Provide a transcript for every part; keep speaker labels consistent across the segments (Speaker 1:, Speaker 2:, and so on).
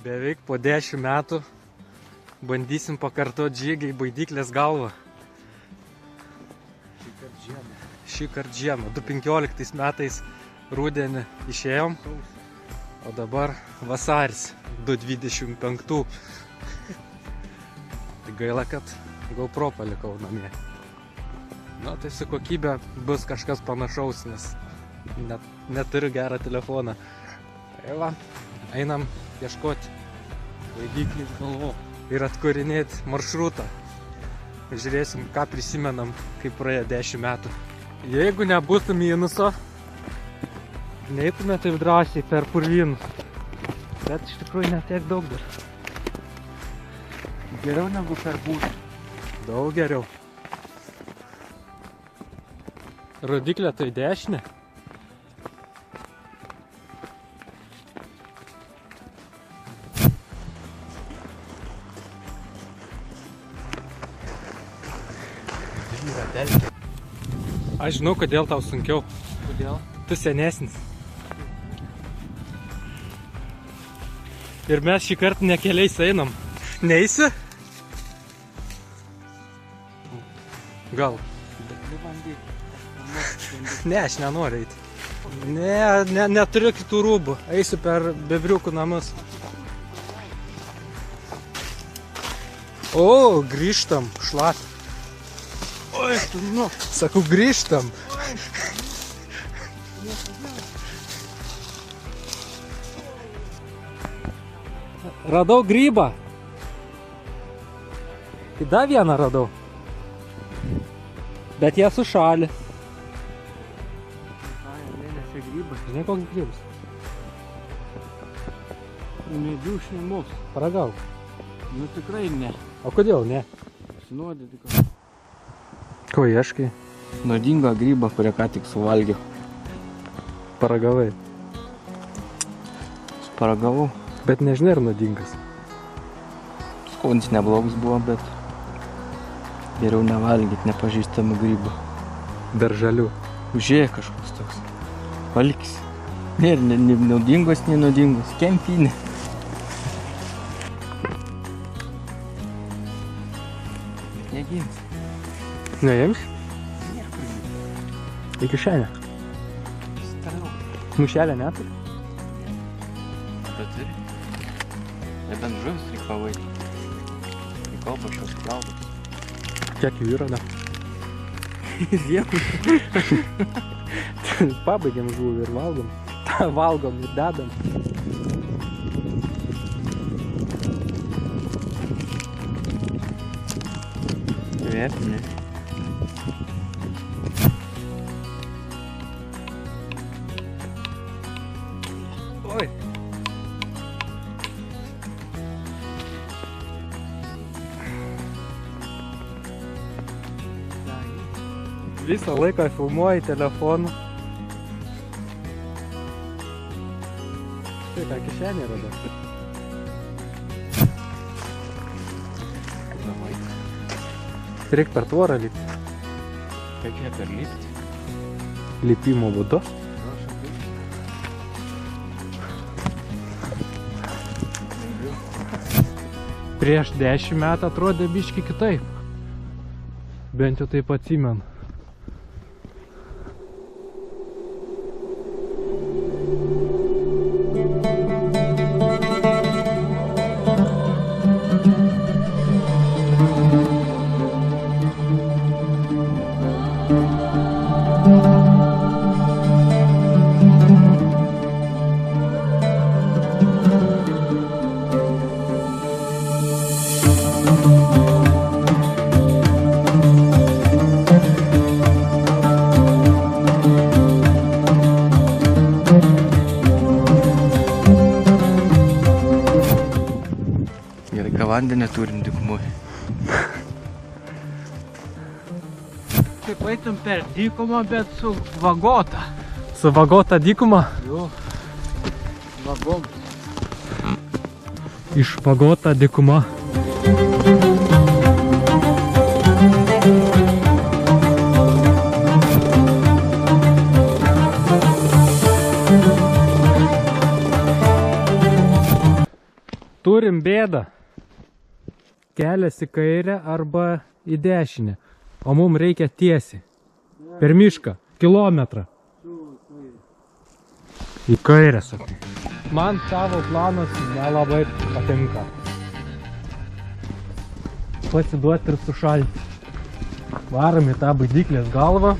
Speaker 1: Beveik po 10 metų bandysim pakartoti žygį į Baidyklės galvą. Šįkart žiemą. 2015 metais rudenį išėjom, o dabar vasaris 2025. Tai gaila, kad GoPro palikau namie. Na, tai su kokybė bus kažkas panašaus, nes neturiu gerą telefoną. Tai va, einam ieškoti Baidyklės galvo ir atkūrinėti maršrutą. Žiūrėsim, ką prisimenam, kaip praėjo 10 metų. Jeigu nebūtų minuso, neitume taip drąsiai per purvynus. Bet iš tikrųjų netiek daug dar.
Speaker 2: Geriau negu per būtų.
Speaker 1: Daug geriau. Rodiklė tai dešinė. Aš žinau, kodėl tau sunkiau.
Speaker 2: Kodėl?
Speaker 1: Tu senesnis. Ir mes šį kartą ne keliais einam. Neisi? Gal. Ne, aš nenoriu eiti. Neturiu kitų rūbų. Eisiu per bebriukų namus. O, grįžtam, šlap. Oi, nu. Sakau, grįžtam. Radau grybą. Tai dar vieną radau. Bet jie sušalė.
Speaker 2: Mėnesio grybas.
Speaker 1: Žinai, koks grybas?
Speaker 2: Nedušnimus.
Speaker 1: Paragauk.
Speaker 2: Nu tikrai ne.
Speaker 1: O kodėl ne?
Speaker 2: Sinuodėti kažką.
Speaker 1: Ko ieškai?
Speaker 2: Nuodingą grybą, kurią ką tik suvalgiau.
Speaker 1: Paragavai.
Speaker 2: Paragavau.
Speaker 1: Bet nežinai, ar nuodingas.
Speaker 2: Skonis neblogas buvo, bet geriau nevalgyti nepažįstamų grybų.
Speaker 1: Dar žalių.
Speaker 2: Užėjo kažkoks toks. Palikis. Nėra naudingos, nenaudingos. Kempinė. Bet negins.
Speaker 1: Neėms? Į kišenę. Mušelę neturi?
Speaker 2: Bet turi. Nebent žuvis reik pavaidyti. Į kalbą šios klaudos.
Speaker 1: Kiek jų yra, da?
Speaker 2: Dėkui.
Speaker 1: Pabaigiam žuvį ir valgom. Valgom ir dedam.
Speaker 2: Vertinė.
Speaker 1: Oi. Visą laiką filmuoji telefonu. Tai ką kišenė yra dar. Reikia per tvorą lipti.
Speaker 2: Kaip čia per lipti?
Speaker 1: Lipimo būdu. Prieš 10 metų atrodė biški kitaip. Bent jau taip atsimenu.
Speaker 2: Vandenį turim dykumoje. Kaip eitum per dykumą, bet su vagota.
Speaker 1: Su vagota dykuma?
Speaker 2: Jo. Vagom.
Speaker 1: Išvagota dykuma. Turim bėdą. Kelias į kairę arba į dešinę. O mums reikia tiesiai. Per mišką. Kilometrą. Į kairę, sakai. Man tavo planas nelabai patinka. Pasiduoti ir sušalti. Varom į tą baidyklės galvą.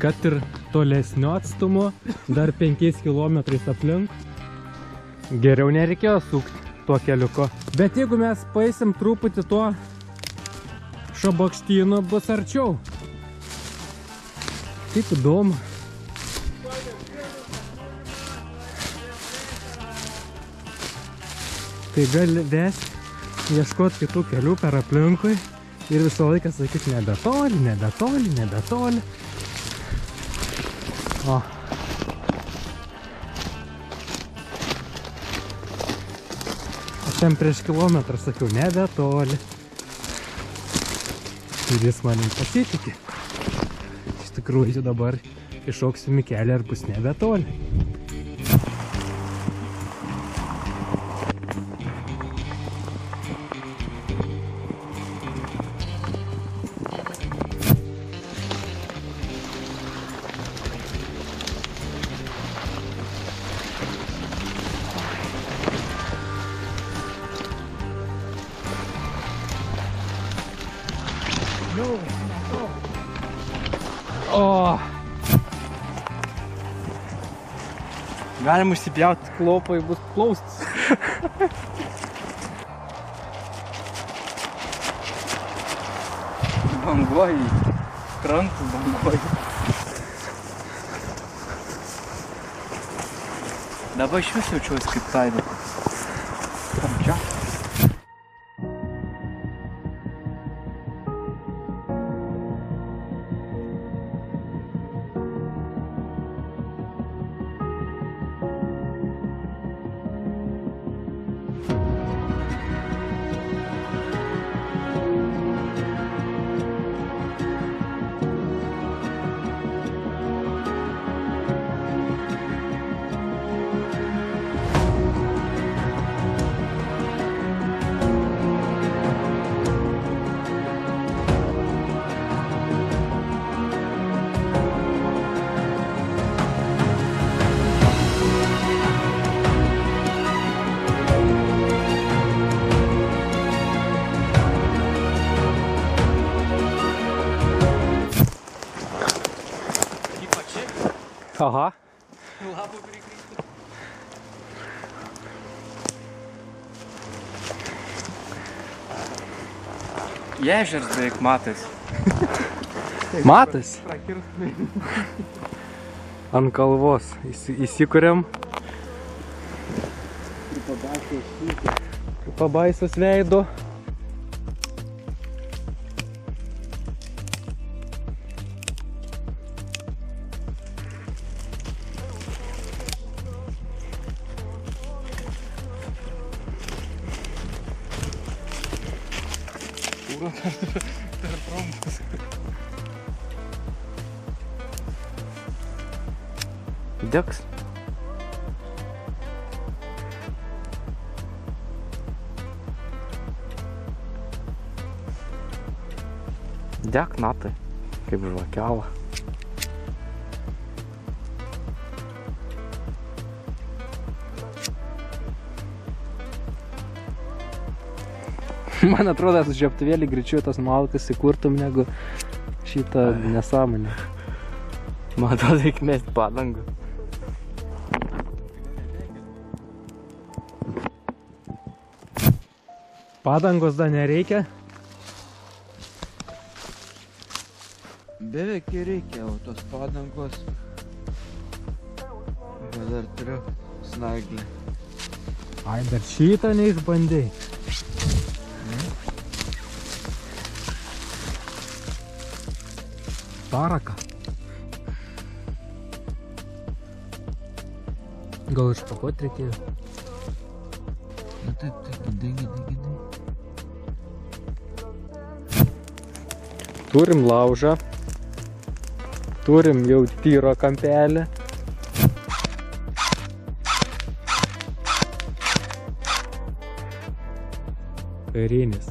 Speaker 1: Kad ir tolesnio atstumo, dar 5 km aplink, geriau nereikėjo sukti tuo keliuko. Bet jeigu mes paeisim truputį tuo šabakštynu, bus arčiau. Kaip įdomu. Tai gali vesti, ieškoti kitų kelių per aplinkui ir visą laiką sakyti nebetoli, nebetoli, nebetoli. O. Aš ten prieš kilometrą sakiau, nebetoli. Ir jis manim pasitikė. Iš tikrųjų dabar iššoksim į kelią ir bus nebetoli. O. Galim užsipjauti klopą, bus plaustas.
Speaker 2: Banguoji. Krantų banguoji. Dabar iš vis jaučiuosi kaip Taidotas. Kam čia?
Speaker 1: Aha.
Speaker 2: Lapų prikrypti. Ježers beveik matas.
Speaker 1: Matas? Ant kalvos įsikuriam. Pabaisos veido.
Speaker 2: Per trombus.
Speaker 1: Degs. Deg natai, kaip žvakiava. Man atrodo, su žiebtuvėlį greičiau tas malkas įkurtum negu šitą nesąmonę. Man atrodo, reikia mesti padangų. Padangos dar nereikia?
Speaker 2: Beveik ir reikia, o tos padangos. Bet dar turiu snaglį.
Speaker 1: Ai, dar šitą neišbandėjai. Paraka. Gal išpakuoti reikėjo?
Speaker 2: Na taip, gidai.
Speaker 1: Turim laužą. Turim jau tyro kampelį. Kairinis.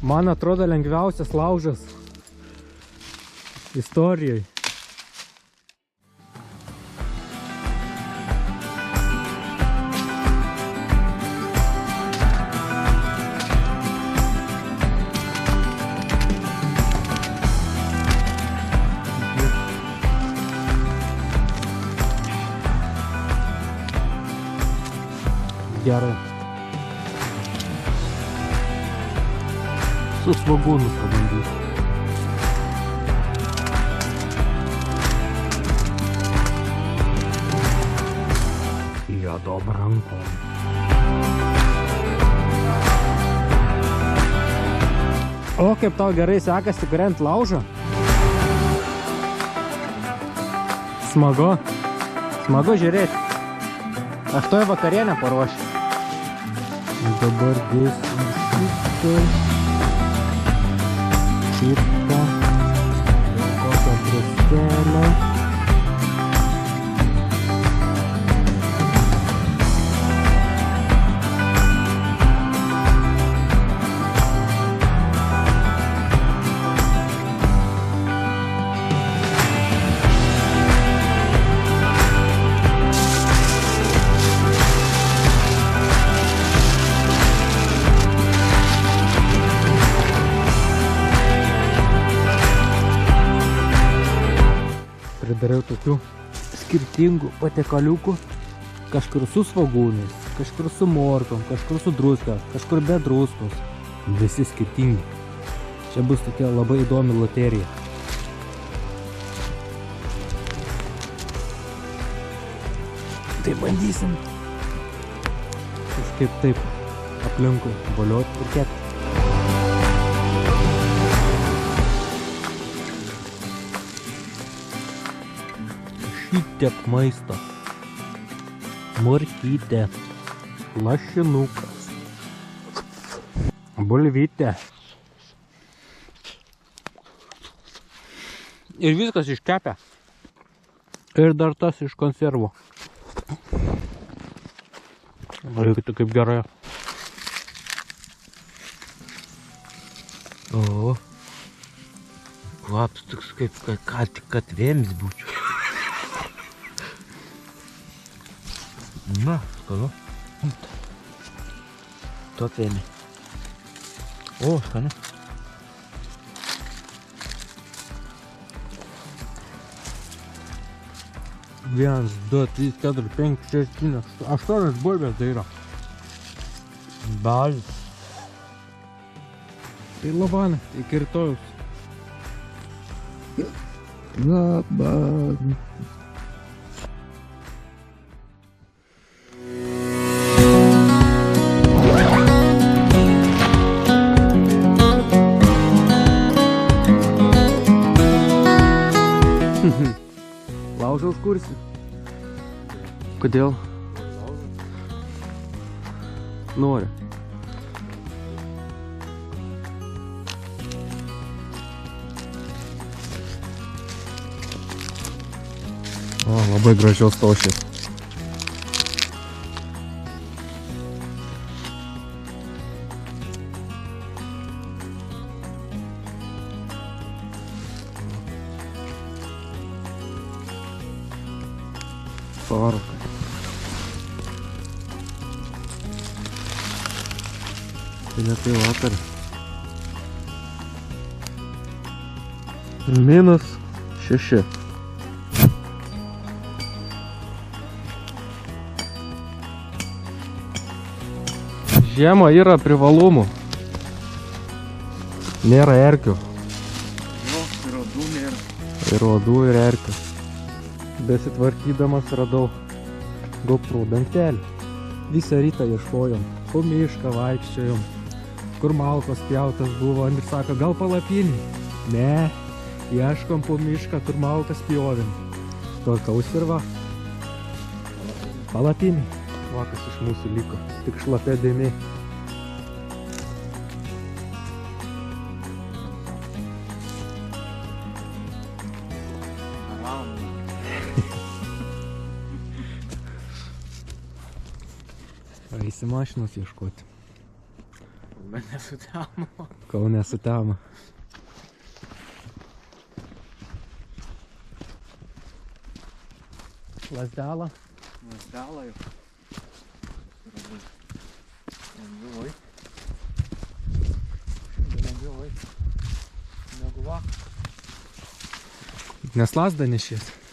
Speaker 1: Man atrodo lengviausias laužas istorijai. Gerai. Su svogūnus pabandysiu. Juodom rankom. O, kaip tau gerai sekasi kuriant laužą? Smagu. Smagu žiūrėti. Aš toj vakarienę paruošiu. Dabar dėsim šitą. Šitą. Kokią druskelę. Pridariau tokių skirtingų patiekaliukų, kažkur su svogūnais, kažkur su morkom, kažkur su druska, kažkur be druskos. Visi skirtingi. Čia bus tokia labai įdomi loterija. Tai bandysim kažkaip taip aplinkui volioti ir kepti. Šitiek maisto. Morkytė. Lašinukas. Bulvytė. Ir viskas iškepę. Ir dar tas iš konservų. Reikia kaip gerai.
Speaker 2: O. Kvapas toks kaip ką tik atvėms būčiau. Na, skanu. Tu atvėmi. O, skanu.
Speaker 1: Vienas, du, trys, keturi, penki, šeši, aštuonios bulvės tai yra.
Speaker 2: Bazis.
Speaker 1: Tai labanai, iki rytojus.
Speaker 2: Labanai.
Speaker 1: Laužą užkursi. Kodėl? Nori. O, labai gražios tošės. Парка. Pilietai vakar. -6. Žiemą yra privalumų. Nėra erkių.
Speaker 2: Jo, ir uodų nėra.
Speaker 1: Ir uodų, ir erkių. Besitvarkydamas radau GoPro dangtelį. Visą rytą ieškojom, po mišką vaikščiojom, kur malkos pjautas buvo, ir sako, gal palapinį? Ne, ieškom po mišką, kur malkas pjovėm. Tvarkaus ir va. Palapinį. Vakas iš mūsų liko, tik šlapia dėmė. Eisi mašinos ieškoti.
Speaker 2: Bet nesutemo.
Speaker 1: Kaune sutema. Lasdelą.
Speaker 2: Lasdelą jau. Lengviau. Lengviau. Negu vakar.
Speaker 1: Nes lasdą nešies.